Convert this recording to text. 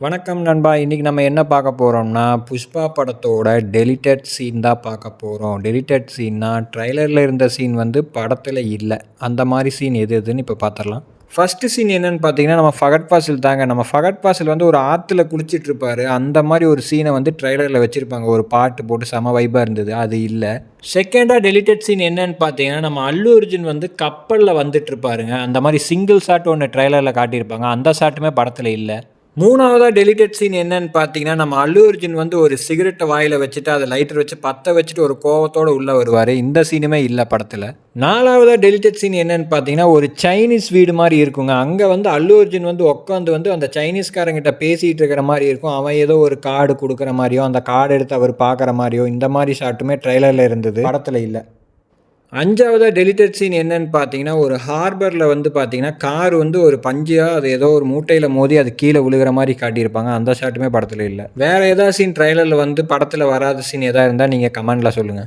வணக்கம் நண்பா. இன்னைக்கு நம்ம என்ன பார்க்க போறோம்னா, புஷ்பா படத்தோட டெலிட்டட் சீன் தான் பார்க்க போறோம். டெலிட்டட் சீன்னா, ட்ரைலர்ல இருந்த சீன் வந்து படத்துல இல்ல. அந்த மாரி சீன் எது எதுன்னு இப்ப பார்த்துரலாம். ஃபர்ஸ்ட் சீன் என்னன்னு பார்த்தீங்கன்னா, நம்ம ஃபகத் ஃபாசில் தாங்க. நம்ம ஃபகத் ஃபாசில் வந்து ஒரு ஆத்துல குளிச்சிட்டு இருப்பாரு. அந்த மாரி ஒரு சீன வந்து ட்ரைலர்ல வச்சிருப்பாங்க. ஒரு பாட்டு போட்டு செம வைபா இருந்தது. அது இல்ல. செகண்டா டெலிட்டட் சீன் என்னன்னு பார்த்தீங்கன்னா, நம்ம அல்லு அர்ஜுன் வந்து கப்பல்ல வந்துட்டு இருப்பாருங்க. அந்த மாரி சிங்கிள் ஷாட் ஒண்ணு ட்ரைலர்ல காட்டியிருப்பாங்க. அந்த ஷாட்டுமே படத்துல இல்ல. 3வதா டெலிட்டட் சீன் என்னன்னு பார்த்தீங்கன்னா, நம்ம அல்லு அர்ஜுன் வந்து ஒரு சிகரெட்ட வாயில வச்சுட்டு, அத லைட்டர் வச்சு பத்த வச்சுட்டு ஒரு கோவத்தோட உள்ள வருவாரு. இந்த சீனுமே இல்ல படத்துல. 4வதா டெலிட்டட் சீன் என்னன்னு பார்த்தீங்கன்னா, ஒரு சைனீஸ் வீடு மாரி இருக்குங்க. அங்க வந்து அல்லு அர்ஜுன் வந்து உட்காந்து வந்து அந்த சைனீஸ்காரங்கிட்ட பேசிட்டு இருக்கிற மாரி இருக்கும். அவன் ஏதோ ஒரு கார்டு குடுக்குற மாரியோ, அந்த கார்டு எடுத்து அவர் பார்க்குற மாரியோ, இந்த மாரி ஷாட்டுமே ட்ரைலர்ல இருந்தது. படத்துல இல்ல. 5வதா டெலிட்டட் சீன் என்னன்னு பார்த்தீங்கன்னா, ஒரு ஹார்பர்ல வந்து பார்த்தீங்கன்னா, கார் வந்து ஒரு பஞ்சியா அது ஏதோ ஒரு மூட்டையில மோதி அது கீழ விழுகுற மாரி காட்டியிருப்பாங்க. அந்த ஷாட்டுமே படத்துல இல்ல. வேற ஏதாவது சீன் ட்ரைலர்ல வந்து படத்துல வராத சீன் எதா இருந்தா நீங்க கமெண்ட்ல சொல்லுங்க.